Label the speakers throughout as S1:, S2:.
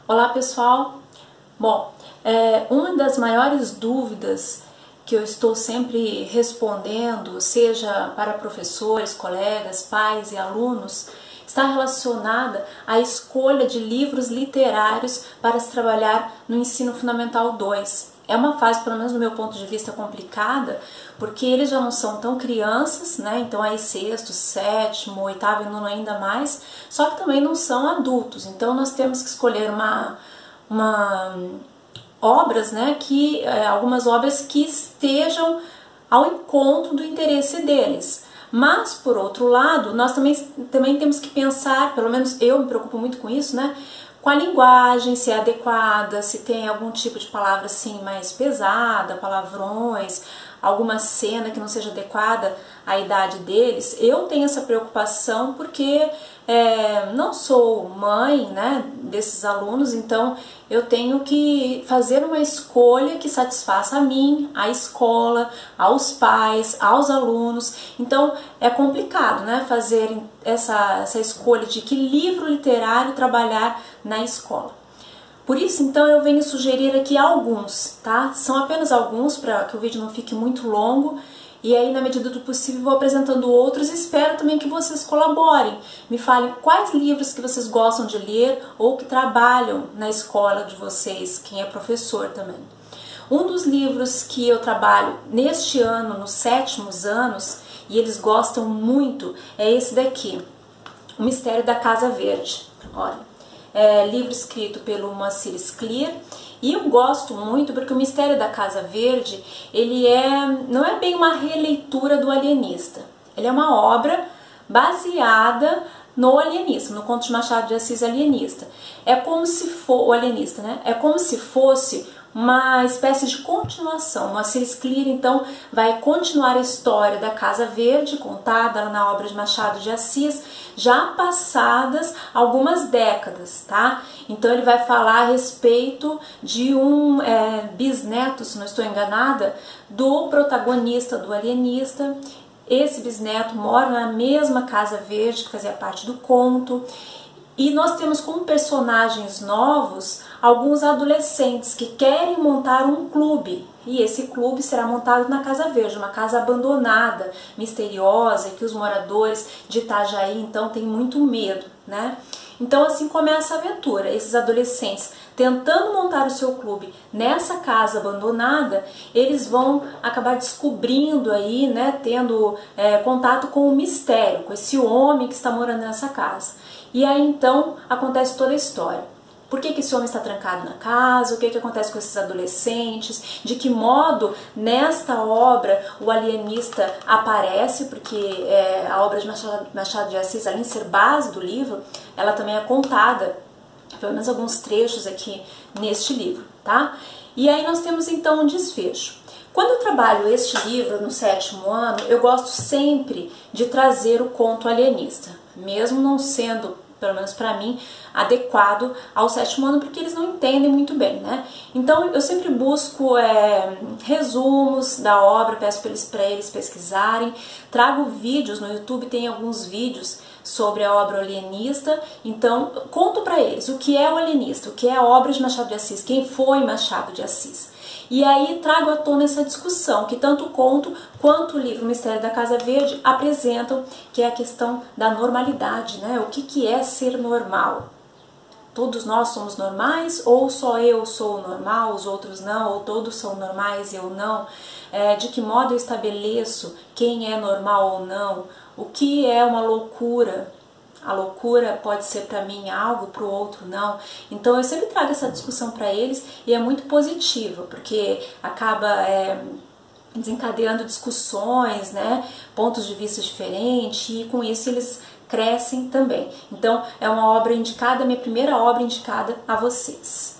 S1: Olá pessoal, bom, uma das maiores dúvidas que eu estou sempre respondendo, seja para professores, colegas, pais e alunos, está relacionada à escolha de livros literários para se trabalhar no ensino fundamental 2. É uma fase, pelo menos do meu ponto de vista, complicada, porque eles já não são tão crianças, né? Então aí sexto, sétimo, oitavo e nono ainda mais, só que também não são adultos. Então nós temos que escolher obras, né? Algumas obras que estejam ao encontro do interesse deles. Mas, por outro lado, nós também temos que pensar, pelo menos eu me preocupo muito com isso, né? Com a linguagem, se é adequada, se tem algum tipo de palavra assim mais pesada, palavrões, alguma cena que não seja adequada à idade deles. Eu tenho essa preocupação porque não sou mãe, né, desses alunos, então eu tenho que fazer uma escolha que satisfaça a mim, a escola, aos pais, aos alunos. Então é complicado, né, fazer essa escolha de que livro literário trabalhar na escola. Por isso, então, eu venho sugerir aqui alguns, tá? São apenas alguns para que o vídeo não fique muito longo. E aí, na medida do possível, vou apresentando outros e espero também que vocês colaborem. Me falem quais livros que vocês gostam de ler ou que trabalham na escola de vocês, quem é professor também. Um dos livros que eu trabalho neste ano, nos 7º anos, e eles gostam muito, é esse daqui, O Mistério da Casa Verde. Olha, é livro escrito pelo Moacir Scliar. E eu gosto muito porque O Mistério da Casa Verde, ele não é bem uma releitura do Alienista. Ele é uma obra baseada no Alienista, no conto de Machado de Assis Alienista. É como se for o Alienista, né? É como se fosse uma espécie de continuação. Moacir Scliar, então, vai continuar a história da Casa Verde, contada na obra de Machado de Assis, já passadas algumas décadas, tá? Então ele vai falar a respeito de um bisneto, se não estou enganada, do protagonista do Alienista. Esse bisneto mora na mesma Casa Verde que fazia parte do conto. E nós temos como personagens novos alguns adolescentes que querem montar um clube. E esse clube será montado na Casa Verde, uma casa abandonada, misteriosa, que os moradores de Itajaí então têm muito medo, né? Então assim começa a aventura, esses adolescentes tentando montar o seu clube nessa casa abandonada, eles vão acabar descobrindo aí, né, tendo contato com o mistério, com esse homem que está morando nessa casa. E aí então acontece toda a história. Por que esse homem está trancado na casa? O que acontece com esses adolescentes? De que modo nesta obra o alienista aparece? Porque a obra de Machado de Assis, além de ser base do livro, ela também é contada, pelo menos alguns trechos aqui neste livro, tá? E aí nós temos então um desfecho. Quando eu trabalho este livro no 7º ano, eu gosto sempre de trazer o conto alienista, mesmo não sendo, pelo menos para mim, adequado ao 7º ano, porque eles não entendem muito bem, né? Então eu sempre busco resumos da obra, peço para eles pesquisarem, trago vídeos no YouTube, tem alguns vídeos sobre a obra alienista, então conto para eles o que é o alienista, o que é a obra de Machado de Assis, quem foi Machado de Assis. E aí trago à tona essa discussão que tanto o conto quanto o livro Mistério da Casa Verde apresentam, que é a questão da normalidade, né? O que é ser normal? Todos nós somos normais ou só eu sou normal, os outros não, ou todos são normais e eu não? De que modo eu estabeleço quem é normal ou não? O que é uma loucura? A loucura pode ser para mim algo, para o outro não. Então eu sempre trago essa discussão para eles e é muito positiva, porque acaba desencadeando discussões, né, pontos de vista diferentes, e com isso eles crescem também. Então é uma obra indicada, minha primeira obra indicada a vocês.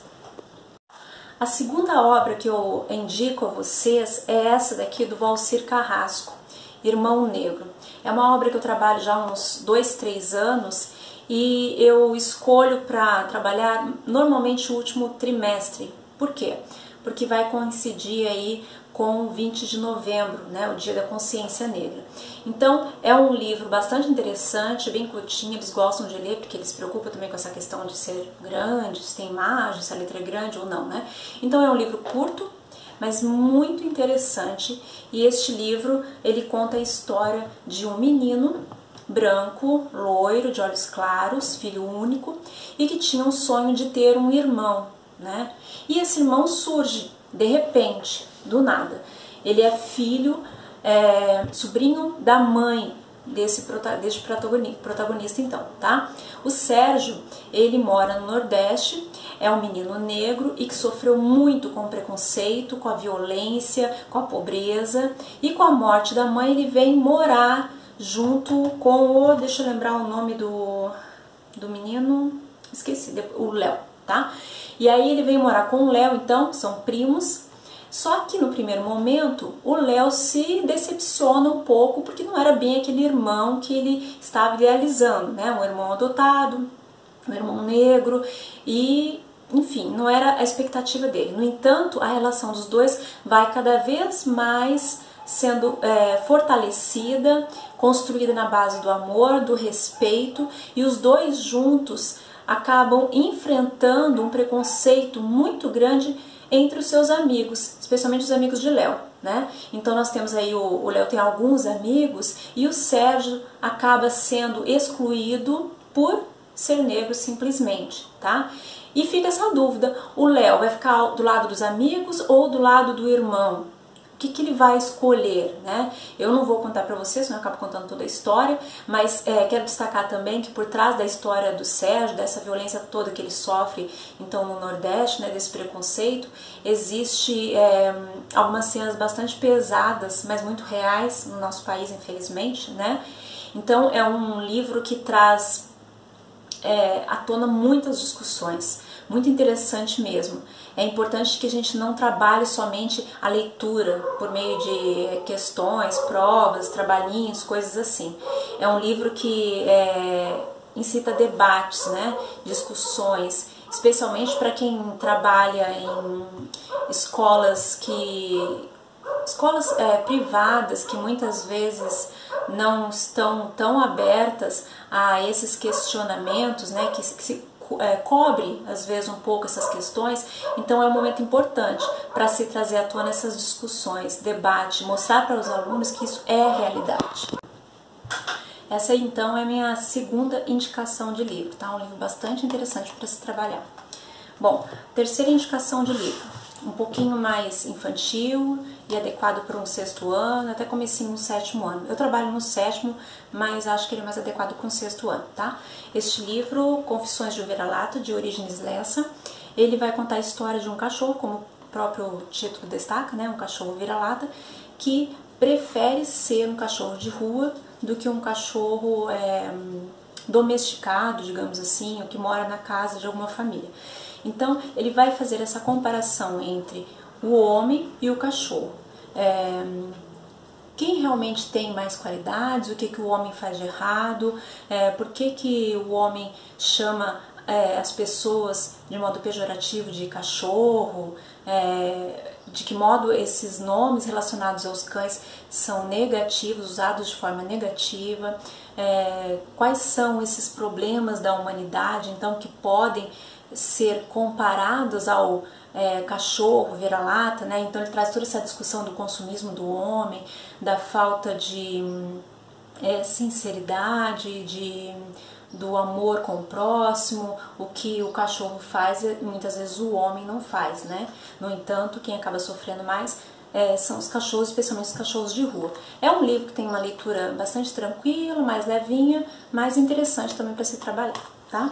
S1: A segunda obra que eu indico a vocês é essa daqui do Valcir Carrasco, Irmão Negro. É uma obra que eu trabalho já há uns 2, 3 anos e eu escolho para trabalhar normalmente o último trimestre. Por quê? porque vai coincidir aí com 20 de novembro, né, o Dia da Consciência Negra. Então é um livro bastante interessante, bem curtinho, eles gostam de ler porque eles se preocupam também com essa questão de ser grande, se tem imagem, se a letra é grande ou não, né? Então é um livro curto, mas muito interessante, e este livro ele conta a história de um menino branco, loiro, de olhos claros, filho único, e que tinha um sonho de ter um irmão, né? E esse irmão surge de repente, do nada. Ele é filho, sobrinho da mãe deste protagonista então, tá? O Sérgio, ele mora no Nordeste, é um menino negro e que sofreu muito com o preconceito, com a violência, com a pobreza, e com a morte da mãe ele vem morar junto com o, deixa eu lembrar o nome do menino, esqueci, o Léo, tá? E aí ele vem morar com o Léo, então, são primos. Só que no primeiro momento o Léo se decepciona um pouco porque não era bem aquele irmão que ele estava idealizando, né? Um irmão adotado, um irmão negro, e enfim, não era a expectativa dele. No entanto, a relação dos dois vai cada vez mais sendo fortalecida, construída na base do amor, do respeito, e os dois juntos acabam enfrentando um preconceito muito grande entre os seus amigos, especialmente os amigos de Léo, né? Então nós temos aí o Léo tem alguns amigos e o Sérgio acaba sendo excluído por ser negro simplesmente, tá? E fica essa dúvida, o Léo vai ficar do lado dos amigos ou do lado do irmão? O que ele vai escolher, né? Eu não vou contar para vocês, não acabo contando toda a história, mas quero destacar também que por trás da história do Sérgio, dessa violência toda que ele sofre, então no Nordeste, né, desse preconceito, existe algumas cenas bastante pesadas, mas muito reais no nosso país, infelizmente, né? Então é um livro que traz à tona muitas discussões, muito interessante mesmo. É importante que a gente não trabalhe somente a leitura por meio de questões, provas, trabalhinhos, coisas assim. É um livro que incita debates, né, discussões, especialmente para quem trabalha em escolas privadas que muitas vezes não estão tão abertas a esses questionamentos, né, que se cobre às vezes um pouco essas questões. Então é um momento importante para se trazer à tona essas discussões, debate, mostrar para os alunos que isso é a realidade. Essa então é a minha segunda indicação de livro, tá? Um livro bastante interessante para se trabalhar. Bom, terceira indicação de livro, um pouquinho mais infantil e adequado para um 6º ano, até comecinho no 7º ano. Eu trabalho no 7º, mas acho que ele é mais adequado para um 6º ano, tá? Este livro, Confissões de um Vira-Lata, de Origens Lessa, ele vai contar a história de um cachorro, como o próprio título destaca, né? Um cachorro vira-lata, que prefere ser um cachorro de rua do que um cachorro domesticado, digamos assim, ou que mora na casa de alguma família. Então, ele vai fazer essa comparação entre o homem e o cachorro. Quem realmente tem mais qualidades, o que o homem faz de errado, por que o homem chama as pessoas de modo pejorativo de cachorro, de que modo esses nomes relacionados aos cães são negativos, usados de forma negativa, quais são esses problemas da humanidade, então, que podem ser comparados ao cachorro, vira-lata, né? Então ele traz toda essa discussão do consumismo do homem, da falta de sinceridade, do amor com o próximo, o que o cachorro faz, muitas vezes o homem não faz, né? No entanto, quem acaba sofrendo mais são os cachorros, especialmente os cachorros de rua. É um livro que tem uma leitura bastante tranquila, mais levinha, mais interessante também para se trabalhar, tá?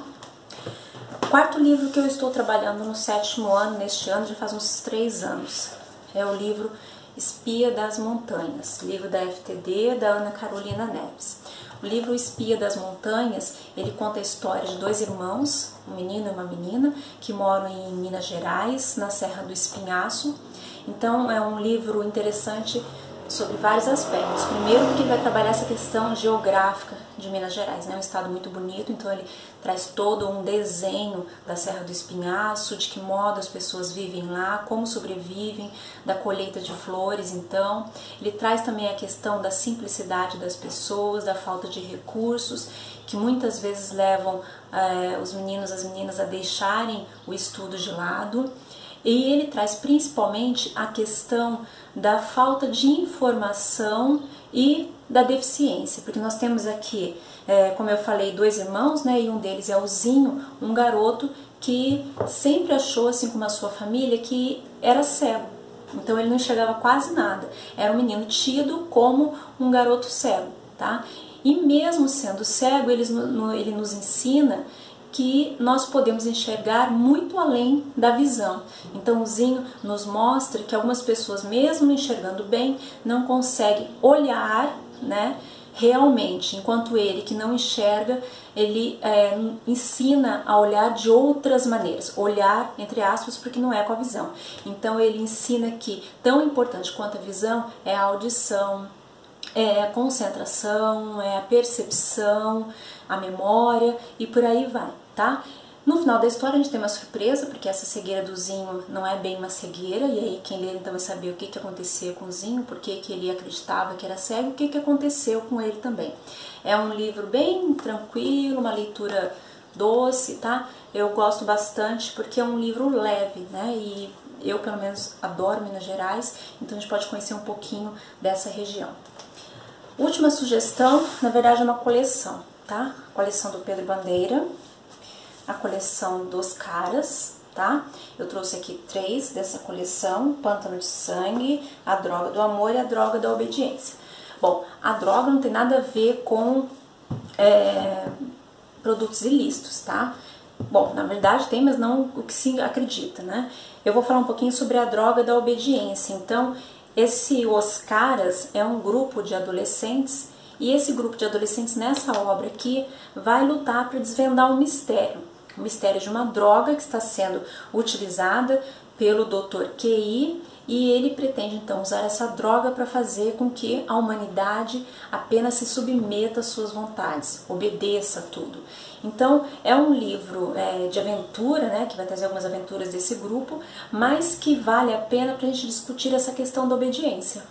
S1: O quarto livro que eu estou trabalhando no 7º ano, neste ano, já faz uns 3 anos, é o livro Espia das Montanhas, livro da FTD, da Ana Carolina Neves. O livro Espia das Montanhas, ele conta a história de 2 irmãos, um menino e uma menina, que moram em Minas Gerais, na Serra do Espinhaço. Então é um livro interessante sobre vários aspectos. Primeiro, porque ele vai trabalhar essa questão geográfica de Minas Gerais, né? Um estado muito bonito, então ele traz todo um desenho da Serra do Espinhaço, de que modo as pessoas vivem lá, como sobrevivem, da colheita de flores. Então, ele traz também a questão da simplicidade das pessoas, da falta de recursos, que muitas vezes levam os meninos, as meninas a deixarem o estudo de lado. E ele traz principalmente a questão da falta de informação e da deficiência, porque nós temos aqui, como eu falei, 2 irmãos, né, e um deles é o Zinho, um garoto que sempre achou, assim como a sua família, que era cego. Então ele não enxergava quase nada. Era um menino tido como um garoto cego, tá? E mesmo sendo cego, ele nos ensina que nós podemos enxergar muito além da visão. Então o Zinho nos mostra que algumas pessoas, mesmo enxergando bem, não conseguem olhar, né, realmente, enquanto ele que não enxerga, ele ensina a olhar de outras maneiras, olhar entre aspas, porque não é com a visão. Então ele ensina que tão importante quanto a visão é a audição, é a concentração, é a percepção, a memória e por aí vai, tá? No final da história a gente tem uma surpresa, porque essa cegueira do Zinho não é bem uma cegueira, e aí quem lê então vai saber o que aconteceu com o Zinho, por que ele acreditava que era cego, o que aconteceu com ele também. É um livro bem tranquilo, uma leitura doce, tá? Eu gosto bastante porque é um livro leve, né? E eu pelo menos adoro Minas Gerais, então a gente pode conhecer um pouquinho dessa região. Última sugestão, na verdade é uma coleção, tá? A coleção do Pedro Bandeira, a coleção dos Caras, tá? Eu trouxe aqui 3 dessa coleção: Pântano de Sangue, A Droga do Amor e A Droga da Obediência. Bom, a droga não tem nada a ver com produtos ilícitos, tá? Bom, na verdade tem, mas não o que se acredita, né? Eu vou falar um pouquinho sobre a droga da obediência. Então, Os Caras é um grupo de adolescentes, e esse grupo de adolescentes nessa obra aqui vai lutar para desvendar um mistério. O mistério de uma droga que está sendo utilizada pelo Dr. QI, e ele pretende então usar essa droga para fazer com que a humanidade apenas se submeta às suas vontades, obedeça a tudo. Então é um livro de aventura, né, que vai trazer algumas aventuras desse grupo, mas que vale a pena para a gente discutir essa questão da obediência.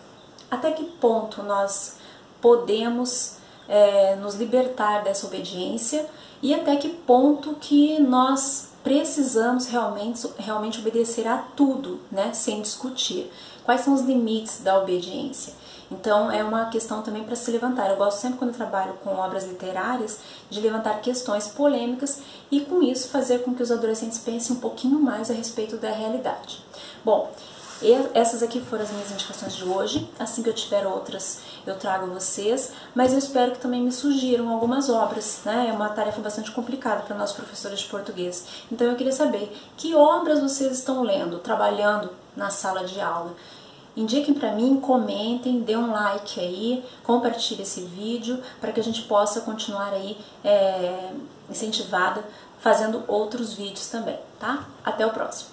S1: Até que ponto nós podemos nos libertar dessa obediência, e até que ponto que nós precisamos realmente obedecer a tudo, né, sem discutir. Quais são os limites da obediência? Então é uma questão também para se levantar. Eu gosto sempre, quando eu trabalho com obras literárias, de levantar questões polêmicas e com isso fazer com que os adolescentes pensem um pouquinho mais a respeito da realidade. Bom, essas aqui foram as minhas indicações de hoje. Assim que eu tiver outras, eu trago a vocês, mas eu espero que também me sugiram algumas obras, né? É uma tarefa bastante complicada para nós professores de português. Então eu queria saber que obras vocês estão lendo, trabalhando na sala de aula. Indiquem para mim, comentem, dê um like aí, compartilhe esse vídeo para que a gente possa continuar aí incentivada fazendo outros vídeos também, tá? Até o próximo!